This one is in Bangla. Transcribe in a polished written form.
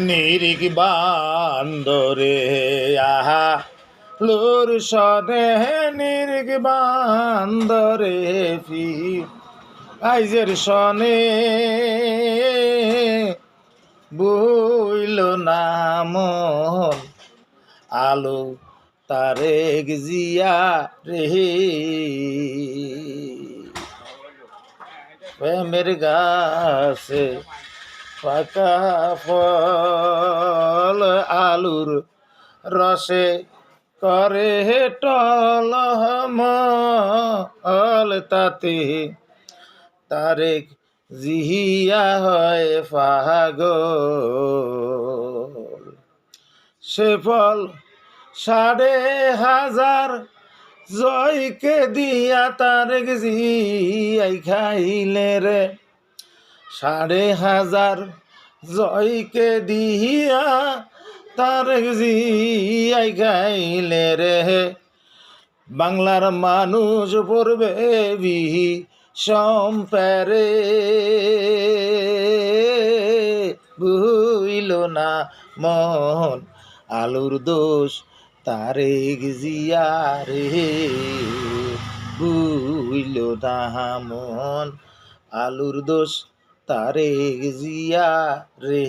নিরিক বান্দরে আহা লুর সনে নিরিক বান্দরে ফি আইজের সনে বইল না মন আলো তারেক জিয়া রে প্রেমের গাছে পাকা ফল আলুর রসে করে টলমল তাতে তারেক জিহিয়া হয় পাগল সে ফল 5,500 জয়কে দিয়া তারেক জিয়াই খাইলে রে 5,500 জয়কে দিয়া তারেক জিয়াই খাইলে রে বাংলার মানুষ পড়বে বিহি সম্পেরে বুইল না মন আলুর দোষ তারেক জিয়া রে বুইল না মন আলুর দোষ তারেক জিয়া রে।